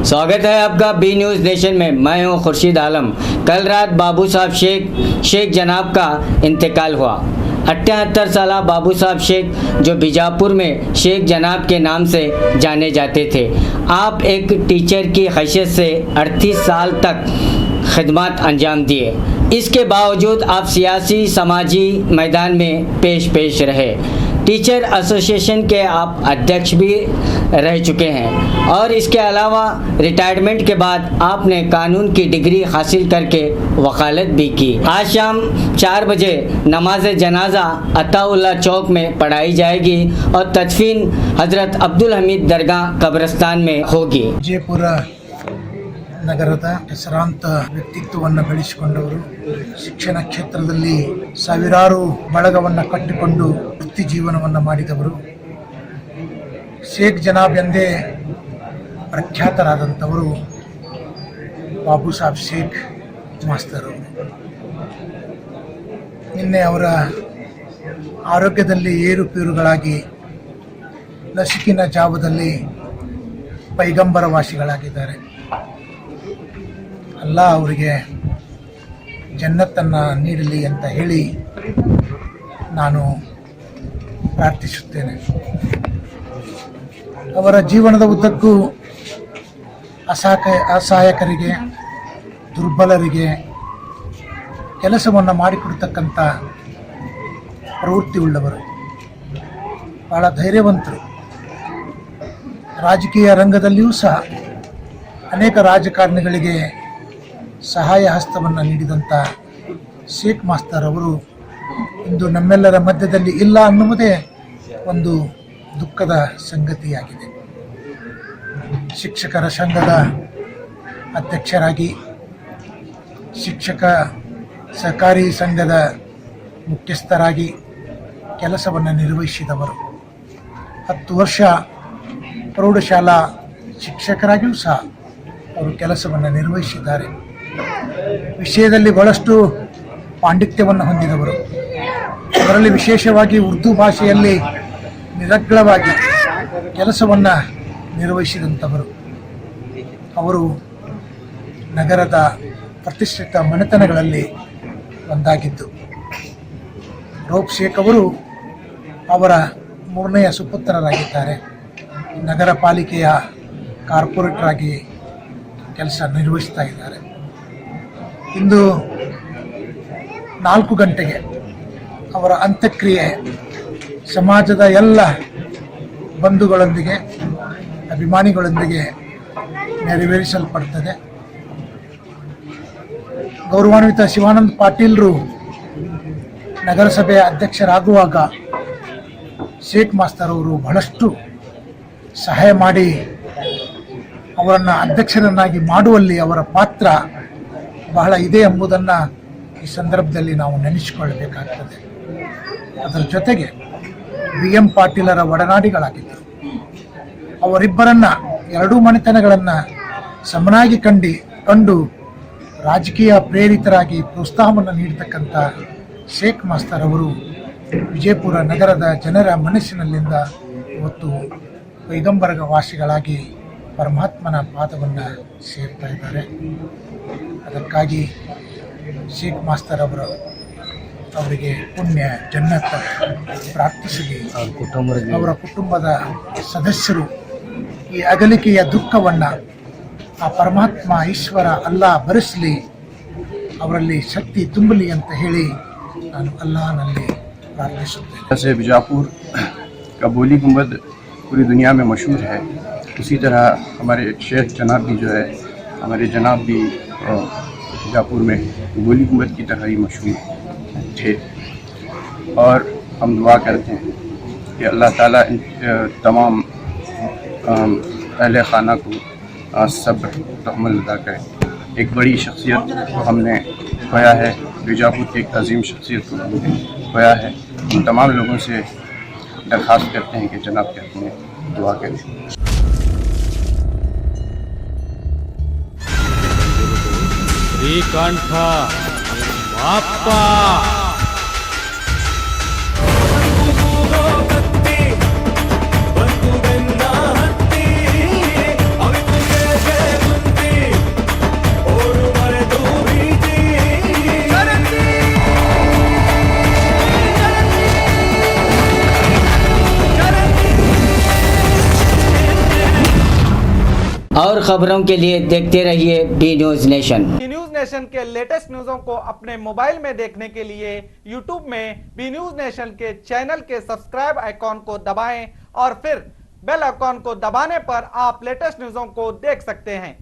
स्वागत है आपका बी न्यूज़ नेशन में। मैं हूं खुर्शीद आलम। कल रात बाबू साहब शेख जनाब का इंतकाल हुआ। 78 साल बाबू साहब शेख जो बीजापुर में शेख जनाब के नाम से जाने जाते थे। आप एक टीचर की हैसियत से 38 साल तक खिदमत अंजाम दिए। इसके बावजूद आप सियासी समाजी मैदान में पेश रहे। टीचर एसोसिएशन के आप अध्यक्ष भी रह चुके हैं और इसके अलावा रिटायरमेंट के बाद आपने कानून की डिग्री हासिल करके वकालत भी की। आज शाम 4 बजे नमाज जनाजा अताउल्लाह चौक में पढ़ाई जाएगी और तदफीन हजरत अब्दुल हमीद दरगाह कब्रिस्तान में होगी। ವಿಜಯಪುರ ನಗರದ ಹೆಸರಾಂತ ವ್ಯಕ್ತಿತ್ವವನ್ನು ಬೆಳೆಸಿಕೊಂಡವರು, ಶಿಕ್ಷಣ ಕ್ಷೇತ್ರದಲ್ಲಿ ಸಾವಿರಾರು ಬಳಗವನ್ನು ಕಟ್ಟಿಕೊಂಡು ವೃತ್ತಿ ಜೀವನವನ್ನು ಮಾಡಿದವರು, ಶೇಖ್ ಜನಾಬ್ ಎಂದೇ ಪ್ರಖ್ಯಾತರಾದಂಥವರು ಬಾಬು ಸಾಹೇಬ್ ಶೇಖ್ ಮಾಸ್ತರ್ ಅವರು. ನಿನ್ನೆ ಅವರ ಆರೋಗ್ಯದಲ್ಲಿ ಏರುಪೇರುಗಳಾಗಿ ನಸುಕಿನ ಜಾವದಲ್ಲಿ ಪೈಗಂಬರ ವಾಸಿಗಳಾಗಿದ್ದಾರೆ. ಅಲ್ಲಾ ಅವರಿಗೆ ಜನ್ನತ್ತನ್ನು ನೀಡಲಿ ಅಂತ ಹೇಳಿ ನಾನು ಪ್ರಾರ್ಥಿಸುತ್ತೇನೆ. ಅವರ ಜೀವನದ ಉದ್ದಕ್ಕೂ ಅಸಹಾಯಕರಿಗೆ, ದುರ್ಬಲರಿಗೆ ಕೆಲಸವನ್ನು ಮಾಡಿಕೊಡ್ತಕ್ಕಂಥ ಪ್ರವೃತ್ತಿ ಉಳ್ಳವರು, ಭಾಳ ಧೈರ್ಯವಂತರು. ರಾಜಕೀಯ ರಂಗದಲ್ಲಿಯೂ ಸಹ ಅನೇಕ ರಾಜಕಾರಣಿಗಳಿಗೆ ಸಹಾಯ ಹಸ್ತವನ್ನು ನೀಡಿದಂಥ ಶೇಖ್ ಮಾಸ್ತರ್ ಅವರು ಇಂದು ನಮ್ಮೆಲ್ಲರ ಮಧ್ಯದಲ್ಲಿ ಇಲ್ಲ ಅನ್ನುವುದೇ ಒಂದು ದುಃಖದ ಸಂಗತಿಯಾಗಿದೆ. ಶಿಕ್ಷಕರ ಸಂಘದ ಅಧ್ಯಕ್ಷರಾಗಿ, ಶಿಕ್ಷಕ ಸಹಕಾರಿ ಸಂಘದ ಮುಖ್ಯಸ್ಥರಾಗಿ ಕೆಲಸವನ್ನು ನಿರ್ವಹಿಸಿದವರು. 10 ವರ್ಷ ಪ್ರೌಢಶಾಲಾ ಶಿಕ್ಷಕರಾಗಿಯೂ ಸಹ ಅವರು ಕೆಲಸವನ್ನು ನಿರ್ವಹಿಸಿದ್ದಾರೆ. ವಿಷಯದಲ್ಲಿ ಬಹಳಷ್ಟು ಪಾಂಡಿತ್ಯವನ್ನು ಹೊಂದಿದವರು. ಅದರಲ್ಲಿ ವಿಶೇಷವಾಗಿ ಉರ್ದು ಭಾಷೆಯಲ್ಲಿ ನಿರರ್ಗಳವಾಗಿ ಕೆಲಸವನ್ನು ನಿರ್ವಹಿಸಿದಂಥವರು. ಅವರು ನಗರದ ಪ್ರತಿಷ್ಠಿತ ಮನೆತನಗಳಲ್ಲಿ ಒಂದಾಗಿದ್ದು. ರೋಪ್ ಶೇಖ್ ಅವರು ಅವರ 3ನೇ ಸುಪುತ್ರರಾಗಿದ್ದಾರೆ. ನಗರ ಪಾಲಿಕೆಯ ಕಾರ್ಪೊರೇಟರ್ ಆಗಿ ಕೆಲಸ ನಿರ್ವಹಿಸ್ತಾ ಇದ್ದಾರೆ. ಇಂದು 4 ಗಂಟೆಗೆ ಅವರ ಅಂತ್ಯಕ್ರಿಯೆ ಸಮಾಜದ ಎಲ್ಲ ಬಂಧುಗಳೊಂದಿಗೆ, ಅಭಿಮಾನಿಗಳೊಂದಿಗೆ ನೆರವೇರಿಸಲ್ಪಡ್ತದೆ. ಗೌರವಾನ್ವಿತ ಶಿವಾನಂದ ಪಾಟೀಲ್ರು ನಗರಸಭೆಯ ಅಧ್ಯಕ್ಷರಾಗುವಾಗ ಶೇಖ್ ಮಾಸ್ತರ್ ಅವರು ಬಹಳಷ್ಟು ಸಹಾಯ ಮಾಡಿ ಅವರನ್ನು ಅಧ್ಯಕ್ಷರನ್ನಾಗಿ ಮಾಡುವಲ್ಲಿ ಅವರ ಪಾತ್ರ ಬಹಳ ಇದೆ ಎಂಬುದನ್ನು ಈ ಸಂದರ್ಭದಲ್ಲಿ ನಾವು ನೆನೆಸಿಕೊಳ್ಳಬೇಕಾಗ್ತದೆ. ಅದರ ಜೊತೆಗೆ BM ಪಾಟೀಲರ ಒಡನಾಡಿಗಳಾಗಿದ್ದರು. ಅವರಿಬ್ಬರನ್ನು, ಎರಡೂ ಮನೆತನಗಳನ್ನು ಸಮನಾಗಿ ಕಂಡು ರಾಜಕೀಯ ಪ್ರೇರಿತರಾಗಿ ಪ್ರೋತ್ಸಾಹವನ್ನು ನೀಡತಕ್ಕಂಥ ಶೇಖ್ ಮಾಸ್ತರ್ ಅವರು ವಿಜಯಪುರ ನಗರದ ಜನರ ಮನಸ್ಸಿನಲ್ಲಿಂದ ಇವತ್ತು ಪೈಗಂಬರ ವಾಸಿಗಳಾಗಿ ಪರಮಾತ್ಮನ ಪಾದವನ್ನು ಸೇರ್ತಾ ಇದ್ದಾರೆ. ಅದಕ್ಕಾಗಿ ಶೇಖ್ ಮಾಸ್ತರ್ ಅವರಿಗೆ ಪುಣ್ಯ ಜನ್ನತ್ ಪ್ರಾರ್ಥಿಸಲಿ. ಅವರ ಕುಟುಂಬದ ಸದಸ್ಯರು ಈ ಅಗಲಿಕೆಯ ದುಃಖವನ್ನು ಆ ಪರಮಾತ್ಮ ಈಶ್ವರ ಅಲ್ಲಾ ಭರಿಸಲಿ, ಅವರಲ್ಲಿ ಶಕ್ತಿ ತುಂಬಲಿ ಅಂತ ಹೇಳಿ ನಾನು ಅಲ್ಲಾಹನಲ್ಲಿ ಪ್ರಾರ್ಥಿಸುತ್ತೇನೆ. बीजापुर का बोली गुंबद पूरी दुनिया में मशहूर है, उसी तरह हमारे शेख जनाब भी जो है, हमारे जनाब भी बीजापुर में बोली गुंबद की तरह ही मशहूर थे। और हम दुआ करते हैं कि अल्लाह ताला इन तमाम अहले खाना को सब्र तहम्मुल अता करे। एक बड़ी शख्सियत को हमने खोया है, बीजापुर की एक अजीम शख्सियत को हमने खोया है। हम तमाम लोगों से दरख्वास्त करते हैं कि जनाब के हक़ में दुआ करें। श्रीकंठ बाप्पा ಬಂತು ಬೆನ್ನ ಹತ್ತಿ ಅವಿತು और खबरों के लिए देखते रहिए B News Nation. B News Nation के लेटेस्ट न्यूज़ों को अपने मोबाइल में देखने के लिए यूट्यूब में बी न्यूज नेशन के चैनल के सब्सक्राइब आइकॉन को दबाएं और फिर बेल आइकॉन को दबाने पर आप लेटेस्ट न्यूज़ों को देख सकते हैं।